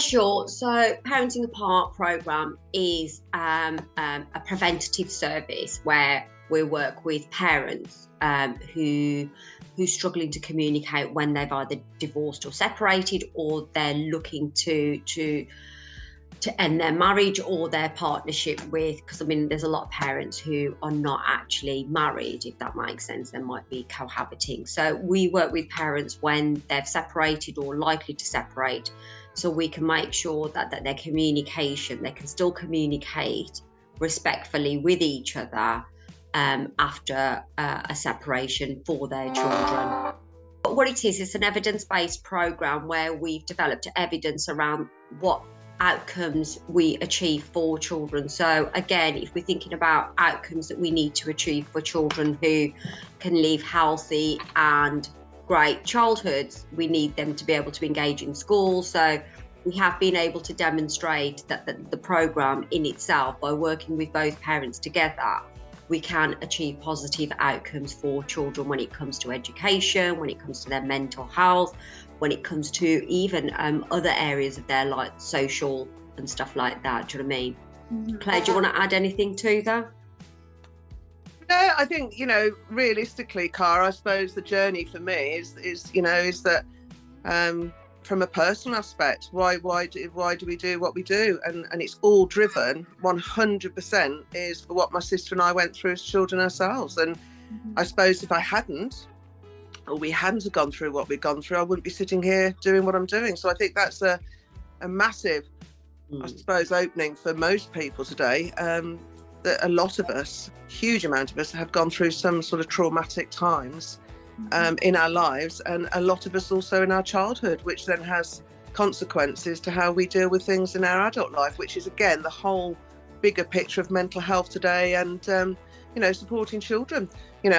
sure. So Parenting Apart programme is a preventative service where we work with parents who's struggling to communicate when they've either divorced or separated, or they're looking to end their marriage or their partnership with, because I mean there's a lot of parents who are not actually married, if that makes sense. They might be cohabiting. So we work with parents when they've separated or likely to separate, so we can make sure that their communication, they can still communicate respectfully with each other after a separation for their children. But what it is, it's an evidence-based program where we've developed evidence around what outcomes we achieve for children. So again, if we're thinking about outcomes that we need to achieve for children who can live healthy and great childhoods, we need them to be able to engage in school. So we have been able to demonstrate that the program in itself, by working with both parents together, we can achieve positive outcomes for children when it comes to education, when it comes to their mental health, when it comes to even other areas of their life, social and stuff like that. Do you know what I mean? Mm-hmm. Claire, do you want to add anything to that? No, I think, realistically, Cara, I suppose the journey for me is that from a personal aspect, why do we do what we do? And it's all driven 100% is for what my sister and I went through as children ourselves. And I suppose if I hadn't, or we hadn't have gone through what we've gone through, I wouldn't be sitting here doing what I'm doing. So I think that's a massive, I suppose, opening for most people today. That a lot of us, huge amount of us, have gone through some sort of traumatic times in our lives, and a lot of us also in our childhood, which then has consequences to how we deal with things in our adult life, which is again the whole bigger picture of mental health today, and supporting children.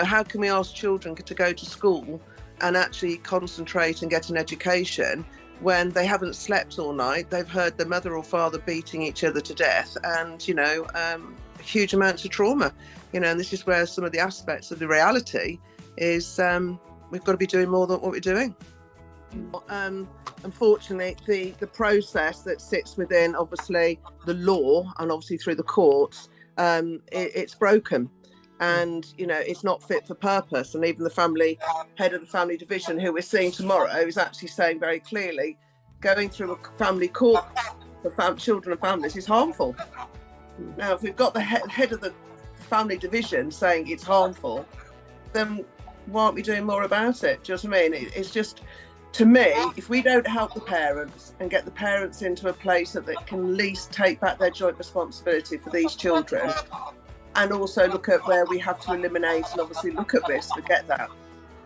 How can we ask children to go to school and actually concentrate and get an education when they haven't slept all night, they've heard their mother or father beating each other to death, and huge amounts of trauma, and this is where some of the aspects of the reality is we've got to be doing more than what we're doing. Unfortunately, the process that sits within obviously the law and obviously through the courts, it's broken, and it's not fit for purpose. And even the head of the family division, who we're seeing tomorrow, is actually saying very clearly, going through a family court for children and families is harmful. Now, if we've got the head of the family division saying it's harmful, then why aren't we doing more about it? Do you know what I mean? It's just, to me, if we don't help the parents and get the parents into a place that they can at least take back their joint responsibility for these children, and also look at where we have to eliminate and obviously look at risk, forget that,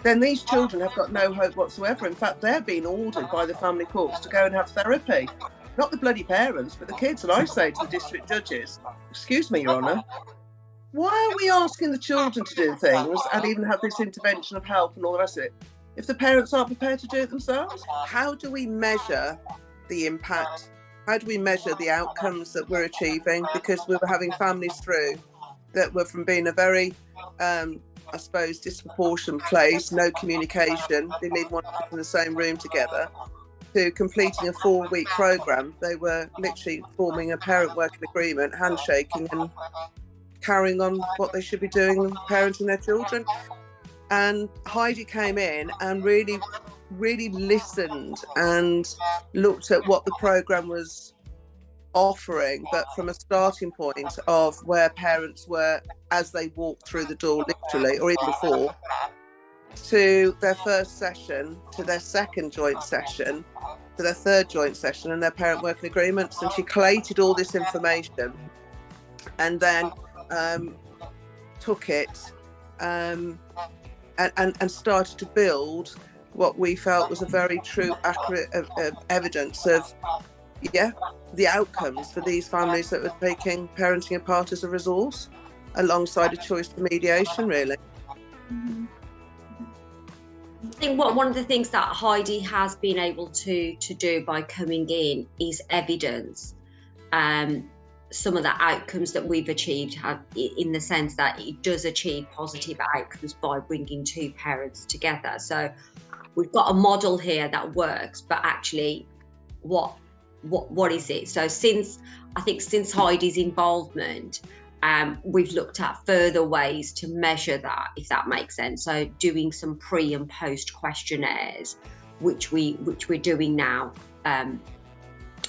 then these children have got no hope whatsoever. In fact, they're being ordered by the family courts to go and have therapy. Not the bloody parents, but the kids. And I say to the district judges, excuse me, Your Honour, why are we asking the children to do things and even have this intervention of help and all the rest of it if the parents aren't prepared to do it themselves? How do we measure the impact? How do we measure the outcomes that we're achieving? Because we were having families through that were from being a very, I suppose, disproportionate place, no communication, they didn't even want to sit in the same room together, to completing a 4-week programme. They were literally forming a parent working agreement, handshaking and carrying on what they should be doing, parenting their children. And Heidi came in and really, really listened and looked at what the programme was offering, but from a starting point of where parents were as they walked through the door, literally, or even before, to their first session, to their second joint session, to their third joint session, and their parent working agreements. And she collated all this information and then took it and started to build what we felt was a very true, accurate evidence of the outcomes for these families that were taking Parenting Apart as a resource, alongside a choice for mediation, really. I think one of the things that Heidi has been able to do by coming in is evidence some of the outcomes that we've achieved, in the sense that it does achieve positive outcomes by bringing two parents together. So we've got a model here that works, but actually what what is it? So since Heidi's involvement, we've looked at further ways to measure that, if that makes sense. So doing some pre and post questionnaires, which we're doing now.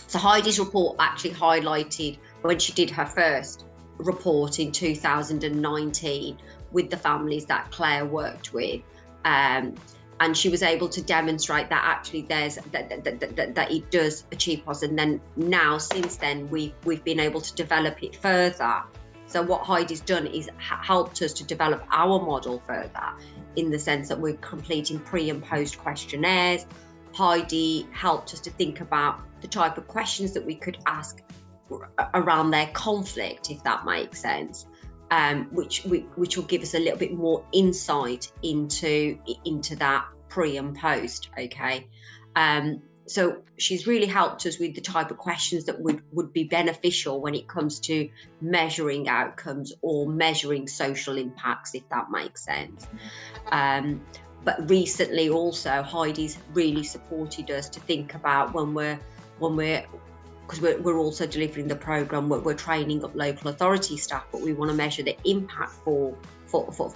So Heidi's report actually highlighted when she did her first report in 2019 with the families that Claire worked with. And she was able to demonstrate that actually there's that it does achieve positive. And then now, since then, we've been able to develop it further. So what Heidi's done is helped us to develop our model further, in the sense that we're completing pre and post questionnaires. Heidi helped us to think about the type of questions that we could ask around their conflict, if that makes sense. Which will give us a little bit more insight into that pre and post. Okay, so she's really helped us with the type of questions that would be beneficial when it comes to measuring outcomes or measuring social impacts, if that makes sense. But recently also Heidi's really supported us to think about when we're because we're also delivering the programme, we're training up local authority staff, but we want to measure the impact for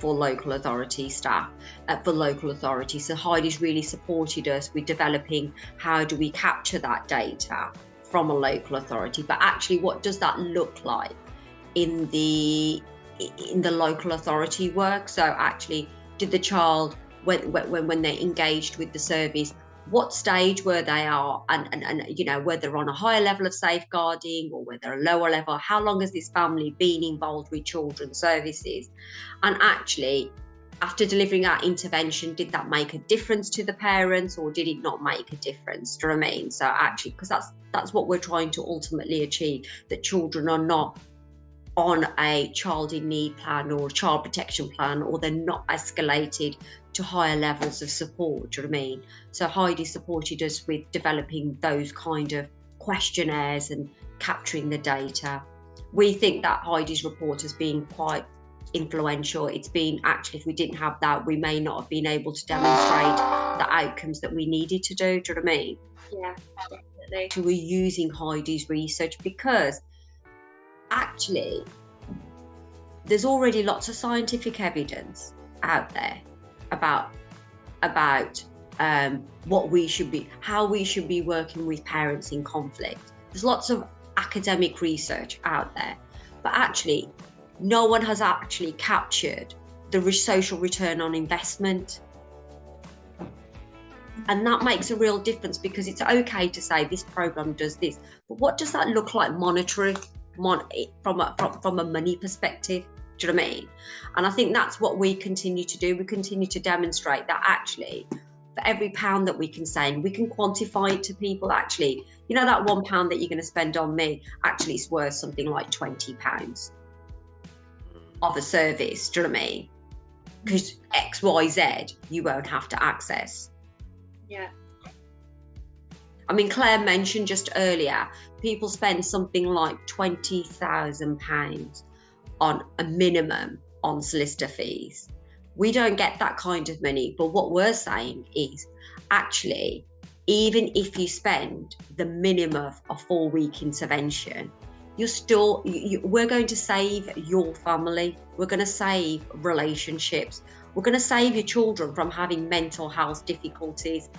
local authority staff, for local authorities. So Heidi's really supported us with developing how do we capture that data from a local authority, but actually what does that look like in the local authority work. So actually, did the child, when they engaged with the service, what stage were they are, and you know, whether on a higher level of safeguarding or whether a lower level, how long has this family been involved with children's services? And actually, after delivering our intervention, did that make a difference to the parents, or did it not make a difference? Do you know what I mean? So actually, because that's what we're trying to ultimately achieve, that children are not on a child in need plan or a child protection plan, or they're not escalated to higher levels of support. Do you know what I mean? So Heidi supported us with developing those kind of questionnaires and capturing the data. We think that Heidi's report has been quite influential. It's been, actually, if we didn't have that, we may not have been able to demonstrate the outcomes that we needed to do. Do you know what I mean? Yeah, definitely. So we're using Heidi's research because actually there's already lots of scientific evidence out there about what we should be, how we should be working with parents in conflict. There's lots of academic research out there, but actually no one has actually captured the social return on investment. And that makes a real difference, because it's okay to say this program does this, but what does that look like monetary from a money perspective? Do you know what I mean? And I think that's what we continue to do. We continue to demonstrate that actually, for every pound that we can save, we can quantify it to people. Actually, you know, that £1 that you're going to spend on me, actually it's worth something like £20 of a service. Do you know what I mean? Because X, Y, Z, you won't have to access. Yeah. I mean, Claire mentioned just earlier, people spend something like £20,000 on a minimum on solicitor fees. We don't get that kind of money, but what we're saying is, actually, even if you spend the minimum of a 4-week intervention, we're going to save your family. We're going to save relationships. We're going to save your children from having mental health difficulties.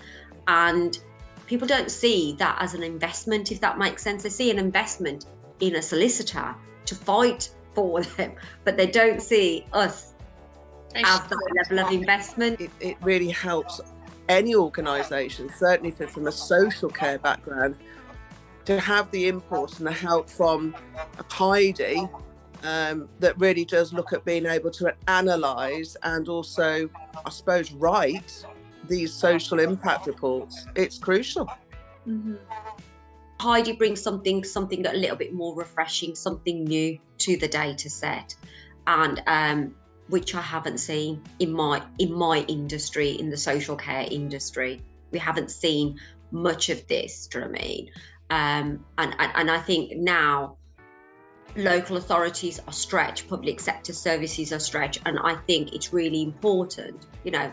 And people don't see that as an investment, if that makes sense. They see an investment in a solicitor to fight for them, but they don't see us as that level of investment. It really helps any organisation, certainly from a social care background, to have the input and the help from Heidi that really does look at being able to analyse and also, I suppose, write these social impact reports. It's crucial. Mm-hmm. Heidi brings something a little bit more refreshing, something new to the data set, and which I haven't seen in my industry, in the social care industry. We haven't seen much of this. Do you know what I mean? And I think now local authorities are stretched, public sector services are stretched, and I think it's really important, you know,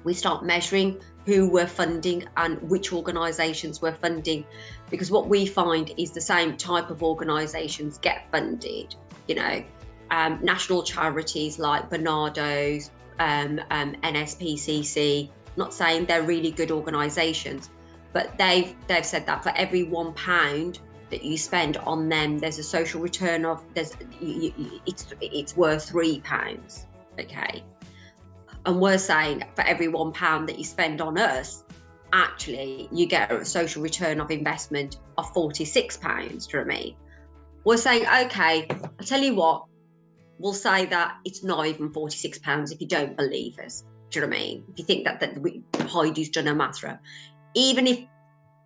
we start measuring who we're funding and which organisations we're funding, because what we find is the same type of organisations get funded. You know, national charities like Barnardo's, NSPCC. Not saying they're really good organisations, but they've said that for every £1 that you spend on them, there's a social return of it's worth £3. Okay, and we're saying for every £1 that you spend on us, actually you get a social return of investment of £46. Do you know what I mean? We're saying, okay, I'll tell you what, we'll say that it's not even £46 if you don't believe us. Do you know what I mean? If you think that Heidi's done a maths wrong, even if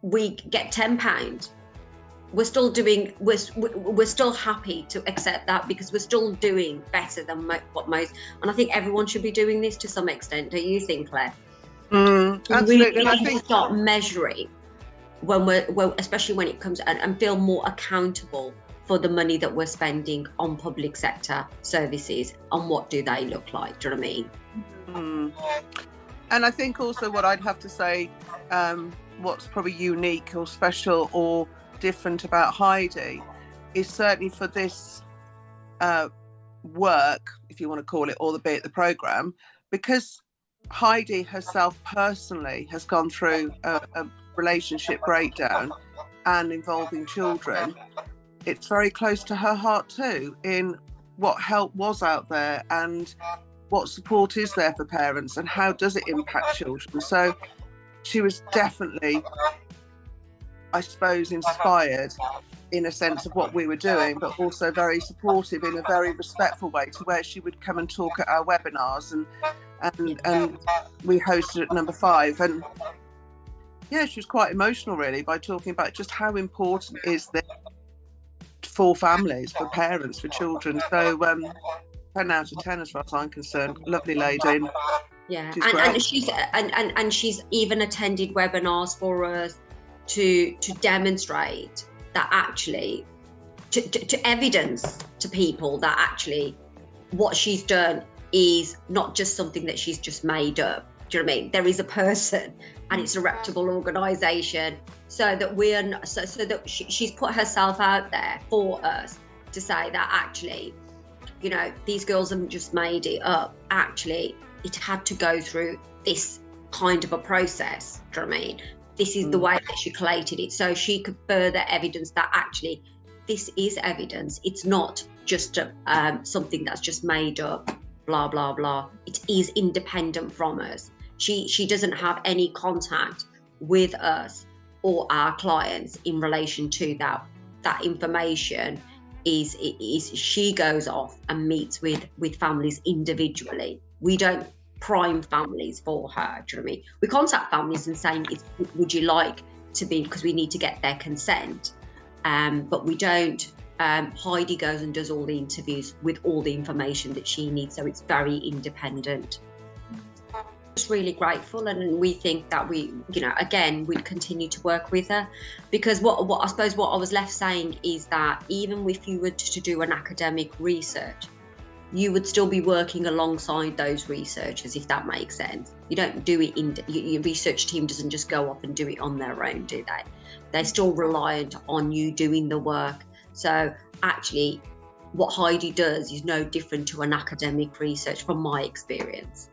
we get £10, we're still doing. We're still happy to accept that, because we're still doing better than what most. And I think everyone should be doing this to some extent. Do you think, Claire? Absolutely. We need to start measuring when especially when it comes and feel more accountable for the money that we're spending on public sector services, and what do they look like? Do you know what I mean? And I think also what I'd have to say, what's probably unique or special or different about Heidi is certainly for this work, if you want to call it, or be it the programme, because Heidi herself personally has gone through a relationship breakdown and involving children. It's very close to her heart too, in what help was out there and what support is there for parents and how does it impact children. So she was definitely, I suppose, inspired in a sense of what we were doing, but also very supportive in a very respectful way, to where she would come and talk at our webinars, and we hosted at number 5. And yeah, she was quite emotional really by talking about just how important is this for families, for parents, for children. So 10 out of 10 as far as I'm concerned. Lovely lady. Yeah, and she's even attended webinars for us to demonstrate that actually, to evidence to people that actually what she's done is not just something that she's just made up. Do you know what I mean? There is a person, and it's a reputable organisation, so that she's put herself out there for us to say that actually, you know, these girls haven't just made it up. Actually, it had to go through this kind of a process. Do you know what I mean? This is the way that she collated it, so she could further evidence that actually this is evidence. It's not just something that's just made up, blah, blah, blah. It is independent from us. She doesn't have any contact with us or our clients in relation to that. That information is she goes off and meets with families individually. We don't prime families for her. Do you know what I mean? We contact families and saying, would you like to be, because we need to get their consent, but we don't. Heidi goes and does all the interviews with all the information that she needs, so it's very independent. Just really grateful, and we think that we, you know, again, we'd continue to work with her, because what I suppose what I was left saying is that even if you were to do an academic research, you would still be working alongside those researchers, if that makes sense. You don't do it your research team doesn't just go off and do it on their own, do they? They're still reliant on you doing the work. So actually, what Heidi does is no different to an academic research, from my experience.